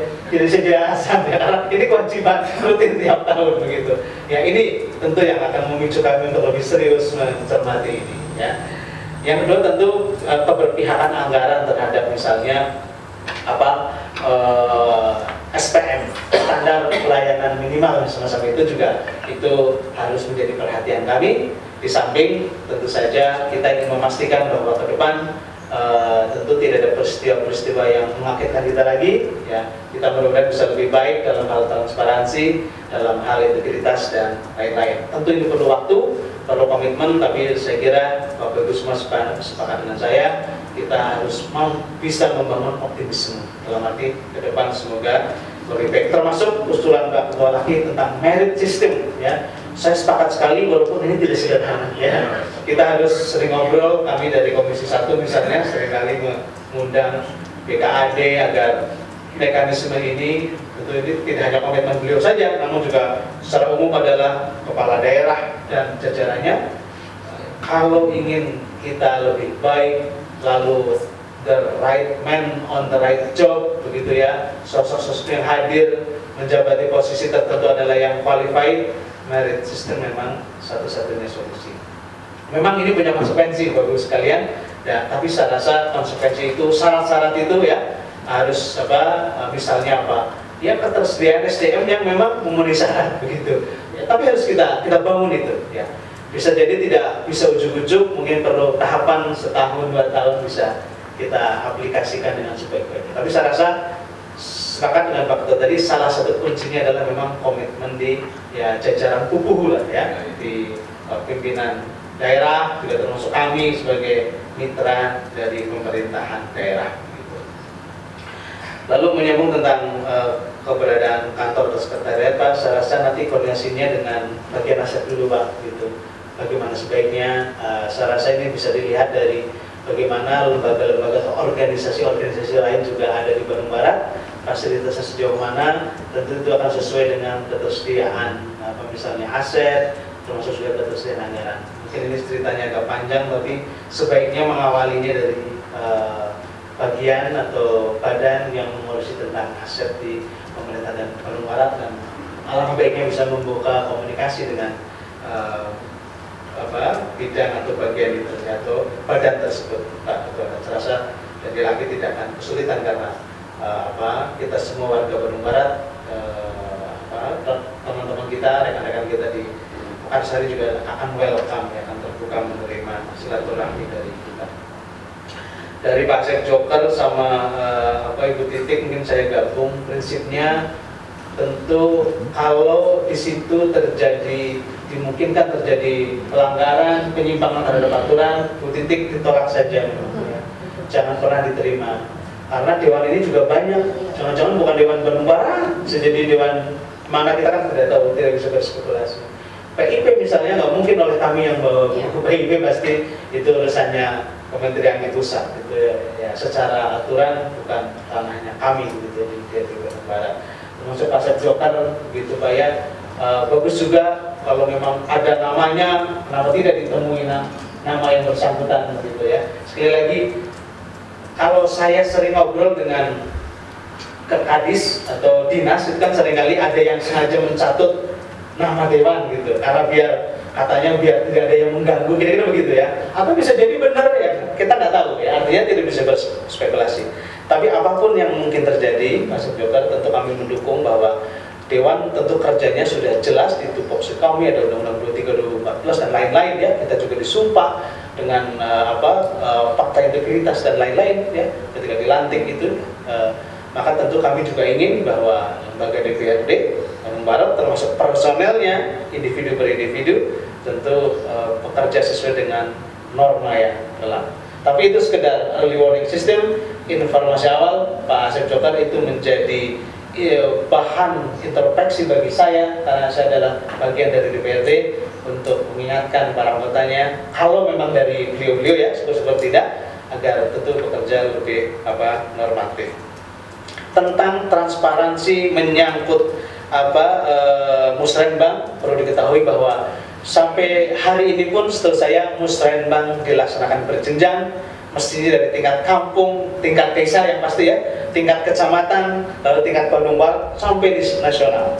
sedia asal ya, karena ini kewajiban rutin tiap tahun begitu. Ya ini tentu yang akan memicu kami untuk lebih serius mencermati ini ya. Yang kedua tentu keberpihakan anggaran terhadap misalnya SPM, standar pelayanan minimal misalnya, itu juga itu harus menjadi perhatian kami. Di samping tentu saja kita ingin memastikan bahwa ke depan tentu tidak ada peristiwa-peristiwa yang mengagetkan kita lagi ya. Kita mudah-mudahan bisa lebih baik dalam hal transparansi, dalam hal integritas dan lain-lain. Tentu ini perlu waktu, perlu komitmen, tapi saya kira Bapak Ibu semua sepakat dengan saya, kita harus bisa membangun optimisme dalam arti ke depan semoga lebih baik, termasuk usulan Pak Ketua Laki tentang merit system ya. Saya sepakat sekali walaupun ini tidak sederhana ya. Kita harus sering ngobrol, kami dari Komisi 1 misalnya seringkali mengundang BKAD agar mekanisme ini tentu ini tidak hanya komitmen beliau saja, namun juga secara umum adalah kepala daerah dan jajarannya. Kalau ingin kita lebih baik, lalu the right man on the right job begitu ya, sosok-sosok yang hadir menjabati posisi tertentu adalah yang qualified, merit system memang satu-satunya solusi. Memang ini punya konsekuensi Bapak-Ibu sekalian ya, tapi saya rasa konsekuensi itu, syarat-syarat itu ya harus misalnya ya ketersediaan SDM yang memang memenuhi syarat begitu ya, tapi harus kita bangun itu ya. Bisa jadi tidak bisa ujuk-ujuk, mungkin perlu tahapan setahun 2 tahun bisa kita aplikasikan dengan sebaik-baiknya. Tapi saya rasa sepakat dengan Pak Ketua tadi, salah satu kuncinya adalah memang komitmen di ya jajaran pupuh lah ya, di pimpinan daerah, juga termasuk kami sebagai mitra dari pemerintahan daerah gitu. Lalu menyambung tentang keberadaan kantor atau sekretariat, Pak, saya rasa nanti koordinasinya dengan bagian aset dulu Pak gitu. Bagaimana sebaiknya, saya rasa ini bisa dilihat dari bagaimana lembaga-lembaga atau organisasi-organisasi lain juga ada di Bandung Barat, fasilitasnya sejauh mana, tentu itu akan sesuai dengan ketersediaan misalnya aset, termasuk juga ketersediaan anggaran. Mungkin ini ceritanya agak panjang, tapi sebaiknya mengawalinya dari bagian atau badan yang mengurusi tentang aset di pemerintah dan Bandung Barat, dan alangkah baiknya bisa membuka komunikasi dengan bidang atau bagian itu atau badan tersebut Pak Ketua. Saya rasa jadi lagi tidak akan kesulitan karena kita semua warga Bandung Barat, teman-teman kita, rekan-rekan kita di Mekarsari juga akan welcome ya, akan terbuka menerima silaturahmi dari kita. Dari Pak Sekjoker sama Ibu Titik mungkin saya gabung, prinsipnya tentu kalau di situ dimungkinkan terjadi pelanggaran, penyimpangan terhadap aturan, Bu Titik ditolak saja, ya. Jangan pernah diterima. Karena dewan ini juga banyak, jangan-jangan bukan dewan Bandung Barat, bisa jadi dewan mana kita kan tidak tahu, tidak bisa berspekulasi. PIP misalnya nggak mungkin oleh kami yang bawa PIP, pasti itu urusannya Kementerian di pusat, gitu ya. Secara aturan bukan tanahnya kami, gitu di Bandung Barat. Termasuk Pak Sekjoker, gitu Pak ya. Bagus juga kalau memang ada namanya, kenapa tidak ditemui nama yang bersangkutan gitu ya. Sekali lagi, kalau saya sering ngobrol dengan Kadis atau dinas, itu kan seringkali ada yang sengaja mencatut nama dewan gitu, karena katanya biar tidak ada yang mengganggu, kira-kira begitu ya. Atau bisa jadi benar ya, kita nggak tahu ya, artinya tidak bisa berspekulasi. Tapi apapun yang mungkin terjadi, Mas Sekjoker, tentu kami mendukung bahwa Dewan tentu kerjanya sudah jelas di tupoksi kami, ada Undang-Undang 23 2014 dan lain-lain ya. Kita juga disumpah dengan fakta integritas dan lain-lain ya ketika dilantik itu. Maka tentu kami juga ingin bahwa lembaga DPRD Bandung Barat termasuk personelnya individu per individu tentu bekerja sesuai dengan norma yang telah. Tapi itu sekedar early warning system. informasi awal Pak Asep Jokar itu menjadi bahan introspeksi bagi saya, karena saya adalah bagian dari DPRD, untuk mengingatkan para anggotanya kalau memang dari beliau-beliau ya syukur-syukur tidak, agar tentu bekerja lebih normatif. Tentang transparansi menyangkut musrenbang, perlu diketahui bahwa sampai hari ini pun setahu saya musrenbang dilaksanakan berjenjang, mestinya dari tingkat kampung, tingkat desa yang pasti ya, tingkat kecamatan, lalu tingkat Bandung Barat sampai di nasional.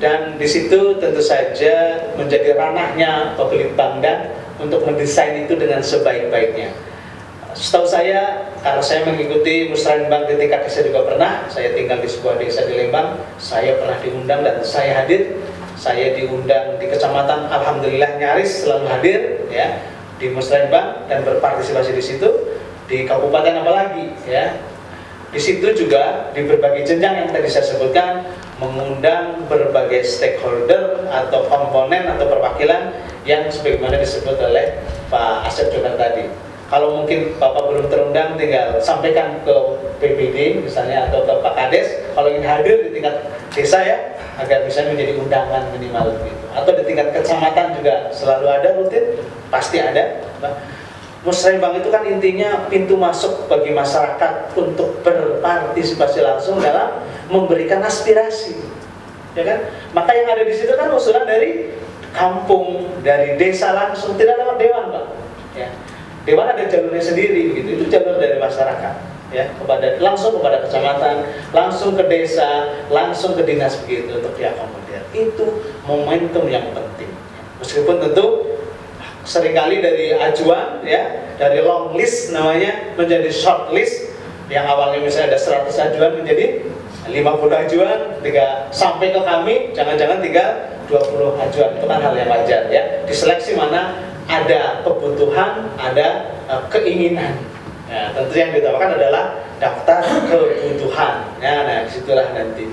Dan di situ tentu saja menjadi ranahnya Bapelitbangdan untuk mendesain itu dengan sebaik-baiknya. Setahu saya, karena saya mengikuti musrenbang di tingkat desa juga pernah, saya tinggal di sebuah desa di Lembang, saya pernah diundang dan saya hadir. Saya diundang di kecamatan, alhamdulillah nyaris selalu hadir ya di musrenbang dan berpartisipasi di situ. Di kabupaten apalagi ya. Di situ juga di berbagai jenjang yang tadi saya sebutkan, mengundang berbagai stakeholder atau komponen atau perwakilan yang sebagaimana disebut oleh Pak Asep Jokar tadi. Kalau mungkin Bapak belum terundang, tinggal sampaikan ke PPD misalnya atau ke Pak Kades kalau ingin hadir di tingkat desa ya, agar bisa menjadi undangan minimal begitu. Atau di tingkat kecamatan juga selalu ada, rutin pasti ada. Musrenbang itu kan intinya pintu masuk bagi masyarakat untuk berpartisipasi langsung dalam memberikan aspirasi, ya kan? Maka yang ada di situ kan usulan dari kampung, dari desa langsung, tidak lewat dewan, Pak. Ya. Dewan ada jalurnya sendiri, begitu. Itu jalur dari masyarakat, ya, langsung kepada kecamatan, langsung ke desa, langsung ke dinas begitu untuk diakomodir. Itu momentum yang penting. Meskipun tentu seringkali dari ajuan ya, dari long list namanya menjadi short list, yang awalnya misalnya ada 100 ajuan menjadi 50 ajuan, sampai ke kami jangan-jangan tinggal 20 ajuan. Itu kan hal yang wajar ya, diseleksi mana ada kebutuhan, ada keinginan ya, tentu yang ditambahkan adalah daftar kebutuhan ya. Nah disitulah nanti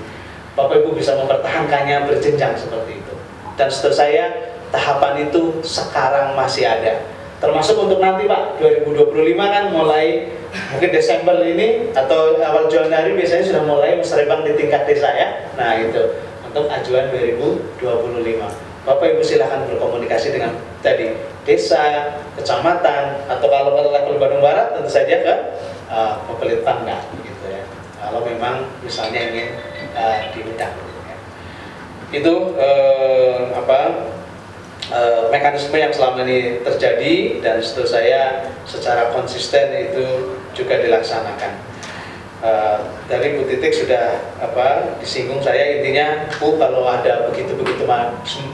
Bapak Ibu bisa mempertahankannya berjenjang seperti itu. Dan setahu saya tahapan itu sekarang masih ada, termasuk untuk nanti Pak 2025 kan mulai mungkin Desember ini atau awal Januari biasanya sudah mulai musrenbang di tingkat desa ya. Nah itu untuk ajuan 2025. Bapak Ibu silahkan berkomunikasi dengan tadi desa, kecamatan, atau kalau ke level Bandung Barat tentu saja ke Bapelitbangdan gitu ya. Kalau memang misalnya ingin diundang. Ya. Itu mekanisme yang selama ini terjadi dan setahu saya secara konsisten itu juga dilaksanakan. Dari Bu Titik sudah disinggung saya, intinya Bu kalau ada begitu-begitu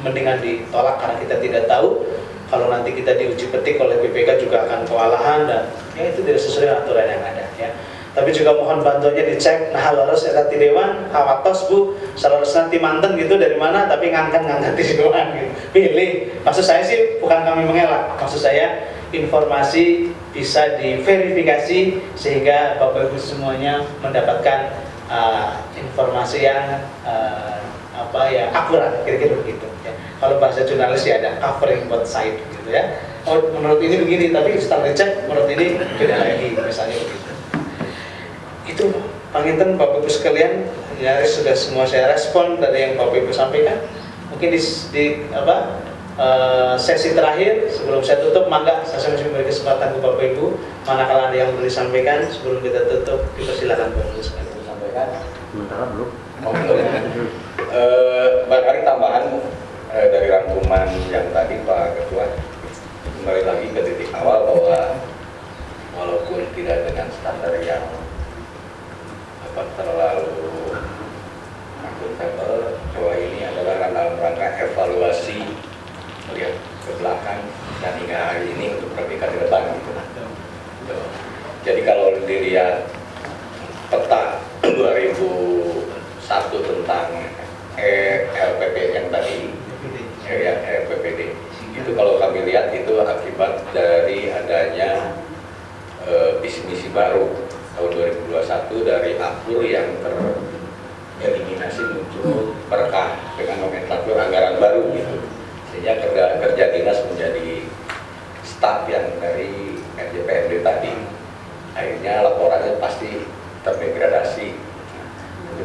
mendingan ditolak karena kita tidak tahu. Kalau nanti kita diuji petik oleh BPK juga akan kewalahan dan ya itu tidak sesuai dengan aturan yang ada ya. Tapi juga mohon bantuannya dicek, nah harus ada di dewan, kawatos Bu, harus nanti manten gitu dari mana, tapi ngangkat di dewan gitu. Pilih, maksud saya sih bukan kami mengelak, maksud saya informasi bisa diverifikasi sehingga Bapak Ibu semuanya mendapatkan informasi yang akurat, kira-kira begitu. Ya. Kalau bahasa jurnalis ya ada covering both side gitu ya. Oh menurut ini begini, tapi setelah dicek menurut ini beda lagi, misalnya begitu. Itu panginten Bapak Ibu sekalian, nyaris sudah semua saya respon dari yang Bapak Ibu sampaikan. Mungkin di sesi terakhir sebelum saya tutup, mangga saya masih memberi kesempatan ke Bapak Ibu, manakala ada yang perlu disampaikan sebelum kita tutup, dipersilakan Bapak Ibu sekalian sampaikan. Sementara belum. Barangkali tambahan dari rangkuman yang tadi Pak Ketua, kembali lagi ke titik awal bahwa walaupun tidak dengan standar yang terlalu akuntabel, bahwa ini adalah dalam rangka evaluasi melihat ke belakang dan hingga hari ini untuk perbaikan ke depan gitu. Jadi kalau dilihat peta 2001 tentang LPP yang tadi LPPD itu kalau kami lihat itu akibat dari adanya visi misi baru tahun 2021 dari APUR yang tereliminasi muncul berkah dengan nomenklatur anggaran baru gitu, sehingga kerja dinas menjadi staf yang dari RJPMD tadi, akhirnya laporannya pasti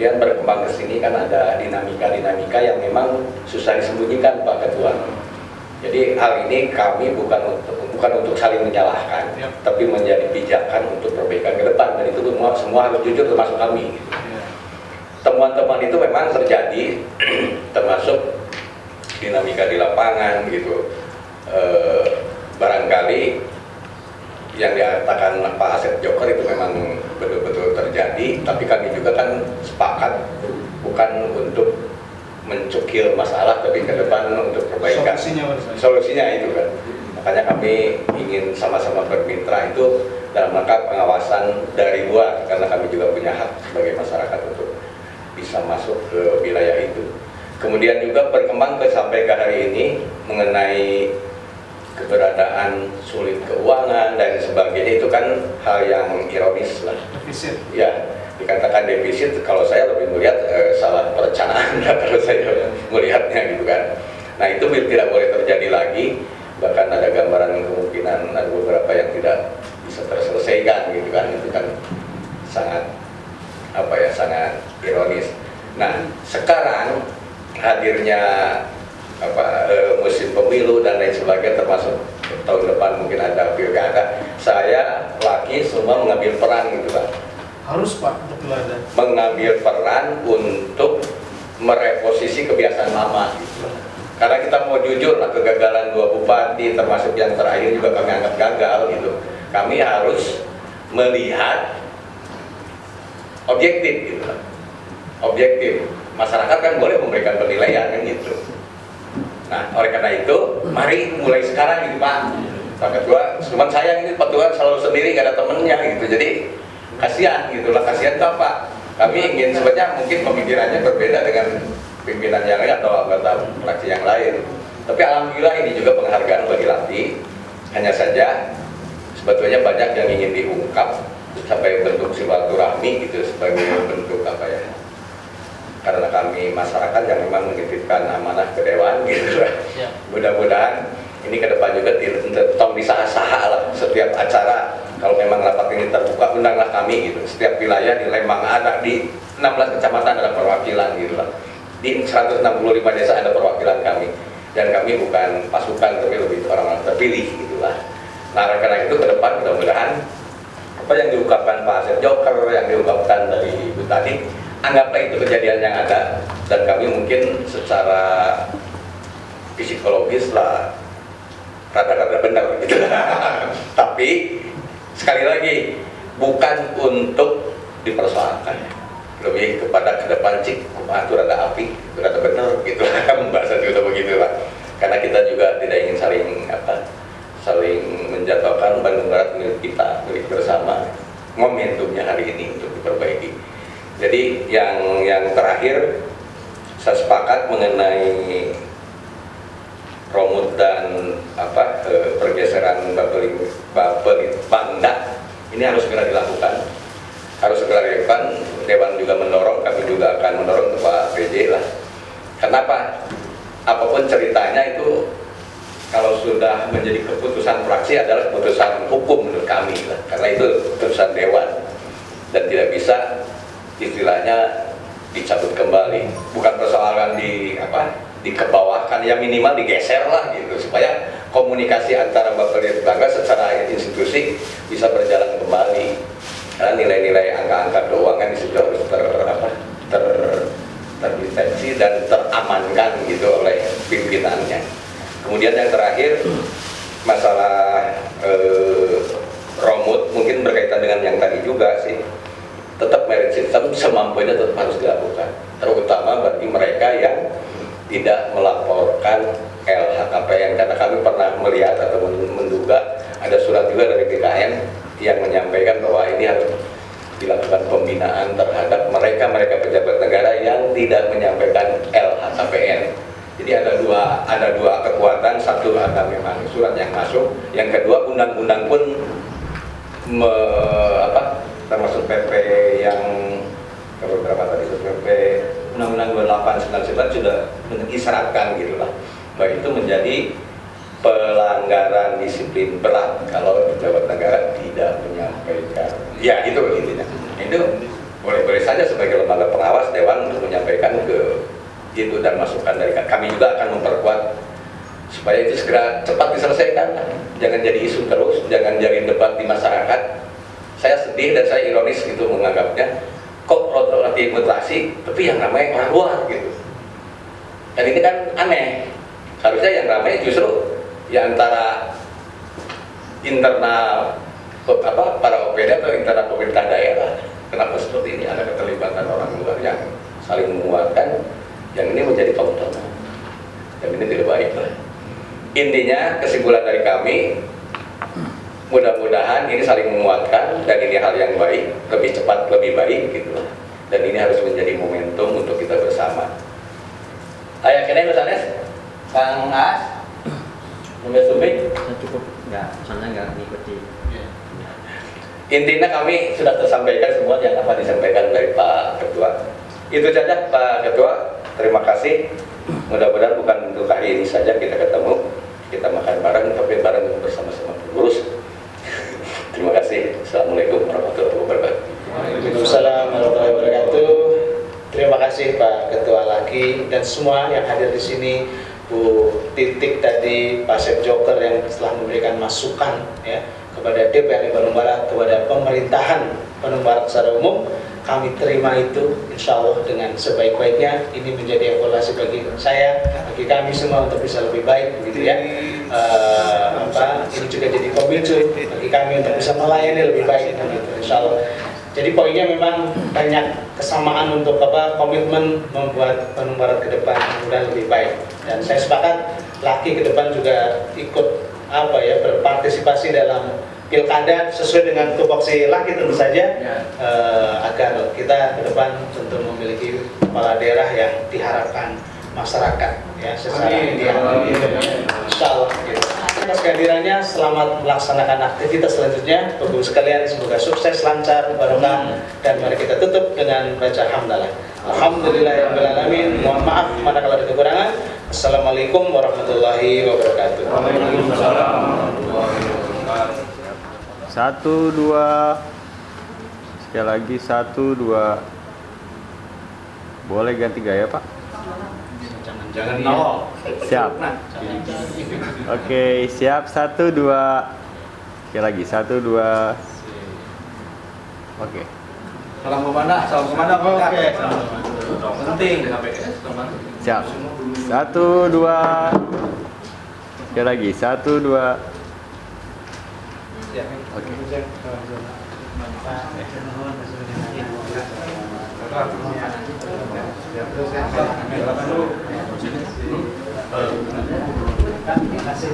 kemudian berkembang ke sini kan ada dinamika-dinamika yang memang susah disembunyikan Pak Ketua. Jadi hal ini kami bukan untuk saling menyalahkan, Ya. tapi menjadi pijakan untuk perbaikan ke depan, dan itu semua harus jujur termasuk kami. Ya. Temuan-temuan itu memang terjadi, termasuk dinamika di lapangan gitu. Barangkali yang dikatakan Pak Asep Joker itu memang betul-betul terjadi, tapi kami juga kan sepakat bukan untuk mencukil masalah, tapi ke depan untuk perbaikan. Solusinya itu kan. Makanya kami ingin sama-sama bermitra itu dalam rangka pengawasan dari luar, karena kami juga punya hak sebagai masyarakat untuk bisa masuk ke wilayah itu. Kemudian juga berkembang sampai ke hari ini mengenai keberadaan sulit keuangan dan sebagainya, itu kan hal yang ironis lah. Defisit. Ya, dikatakan defisit, kalau saya lebih melihat salah perencanaan kalau saya melihatnya gitu kan. Nah itu tidak boleh terjadi lagi, bahkan ada gambaran kemungkinan ada beberapa yang tidak bisa terselesaikan gitu kan. Itu kan sangat sangat ironis. Nah sekarang hadirnya musim pemilu dan lain sebagainya, termasuk tahun depan mungkin ada pilkada, saya laki semua mengambil peran gitu Pak. Harus Pak untuk pilkada. Mengambil peran untuk mereposisi kebiasaan lama gitu. Karena kita mau jujur lah, kegagalan 2 bupati termasuk yang terakhir juga kami anggap gagal gitu. Kami harus melihat objektif gitu lah. Objektif. Masyarakat kan boleh memberikan penilaian kan gitu. Nah, oleh karena itu, mari mulai sekarang gitu Pak. Pak Ketua, cuman saya ini Pak Ketua selalu sendiri, gak ada temennya gitu. Jadi kasihan gitu lah, kasihan tuh Pak. Kami ingin sebenarnya mungkin pemikirannya berbeda dengan pimpinan yang lain atau anggota fraksi yang lain. Tapi alhamdulillah ini juga penghargaan bagi Lati. Hanya saja sebetulnya banyak yang ingin diungkap sampai bentuk silaturahmi gitu, sebagai bentuk karena kami masyarakat yang memang menitipkan amanah ke Dewan gitu. Ya. Mudah-mudahan ini ke depan juga tong disaha-saha lah setiap acara. Kalau memang rapat ini terbuka, undanglah kami gitu. Setiap wilayah di Lembang ada, di 16 kecamatan ada perwakilan gitu lah. Di 165 desa ada perwakilan kami. Dan kami bukan pasukan, tapi lebih orang-orang terpilih gitu lah. Nah karena itu ke depan mudah-mudahan apa yang diungkapkan Pak Asep Joker, yang diungkapkan dari Ibu tadi, anggaplah itu kejadian yang ada, dan kami mungkin secara psikologis lah rada-rada benar gitu. Tapi sekali lagi bukan untuk dipersoalkan, lebih kepada ke depan cik itu rada api, itu rada benar gitu. Bahasa juga begitu lah. Karena kita juga tidak ingin saling menjatuhkan Bandung Barat milik kita, milik bersama. Momentumnya hari ini untuk diperbaiki. Jadi yang terakhir saya sepakat mengenai Romut dan pergeseran Bapelitbangda ini harus segera dilakukan. Dewan juga mendorong, kami juga akan mendorong ke Pak PJ lah. Kenapa? Apapun ceritanya itu kalau sudah menjadi keputusan fraksi adalah keputusan hukum menurut kami lah. Karena itu keputusan Dewan dan tidak bisa istilahnya dicabut kembali, bukan persoalan dikebawahkan, ya minimal digeser lah gitu, supaya komunikasi antara Bapelitbangda secara institusi bisa berjalan kembali. Karena nilai-nilai angka-angka keuangan di situ harus terdeteksi dan teramankan gitu oleh pimpinannya. Kemudian yang terakhir masalah Romut mungkin berkaitan dengan yang tadi juga sih. Tetap merit system semampunya tetap harus dilakukan, terutama bagi mereka yang tidak melaporkan LHKPN, karena kami pernah melihat atau menduga ada surat juga dari BKN yang menyampaikan bahwa ini harus dilakukan pembinaan terhadap mereka pejabat negara yang tidak menyampaikan LHKPN. Jadi ada dua kekuatan, satu ada memang surat yang masuk, yang kedua undang-undang pun termasuk PP yang beberapa tadi PP Undang-Undang 2899 sudah mengisyaratkan gitulah bahwa itu menjadi pelanggaran disiplin berat kalau pejabat negara tidak menyampaikan. Ya itu intinya. Itu boleh-boleh saja sebagai lembaga pengawas Dewan untuk menyampaikan ke itu dan masukan dari kami juga akan memperkuat supaya itu segera cepat diselesaikan. Jangan jadi isu terus, jangan jadi debat di masyarakat. Saya sedih dan saya ironis gitu menganggapnya, kok roti mutasi tapi yang namanya orang luar gitu. Dan ini kan aneh. Harusnya yang ramai justru ya antara internal para OPD atau internal pemerintah daerah. Kenapa seperti ini ada keterlibatan orang luar yang saling menguatkan, yang ini menjadi tontonan, yang ini tidak baik lah. Intinya kesimpulan dari kami, mudah-mudahan ini saling menguatkan dan ini hal yang baik, lebih cepat lebih baik gitu. Dan ini harus menjadi momentum untuk kita bersama. Ayah kena misalnya, Kang As, Numbe Sumik, cukup nggak, soalnya nggak ngikuti. Intinya kami sudah tersampaikan semua yang apa disampaikan dari Pak Ketua. Itu saja Pak Ketua. Terima kasih. Mudah-mudahan bukan untuk hari ini saja kita ketemu, kita makan bareng, tapi bareng bersama-sama pengurus. Terima kasih. Assalamualaikum warahmatullahi wabarakatuh. Waalaikumsalam warahmatullahi wabarakatuh. Terima kasih Pak Ketua lagi dan semua yang hadir di sini, Bu Titik tadi, Pak Sep Joker yang telah memberikan masukan ya kepada DPRD Bandung Barat, kepada pemerintahan Bandung Barat secara umum. Kami terima itu insya Allah dengan sebaik-baiknya. Ini menjadi evaluasi bagi saya, bagi kami semua untuk bisa lebih baik begitu ya. Ini juga jadi pemicu bagi kami untuk bisa melayani lebih baik begitu insya Allah. Jadi poinnya memang banyak kesamaan untuk komitmen membuat Bandung Barat ke depan mudah lebih baik. Dan saya sepakat Laki ke depan juga ikut berpartisipasi dalam pilkada sesuai dengan tupoksi Laki tentu saja agar kita ke depan tentu memiliki kepala daerah yang diharapkan masyarakat ya secara ideal. Insyaallah. Atas kehadirannya, selamat melaksanakan aktivitas selanjutnya. Bapak Ibu sekalian, semoga sukses, lancar, barokah, dan mari kita tutup dengan baca hamdalah. Alhamdulillahirrahmanirrahim. Mohon maaf manakala ada kekurangan. Assalamualaikum warahmatullahi wabarakatuh. Waalaikumsalam. 1, 2. Sekali lagi 1, 2. Boleh ganti gaya Pak? Jangan nol. Siap. Oke, siap. 1, 2. Sekali lagi 1, 2. Oke. Salam komanda, oke. Penting. Siap. 1, 2. Sekali lagi 1, 2. Oke. Terima kasih.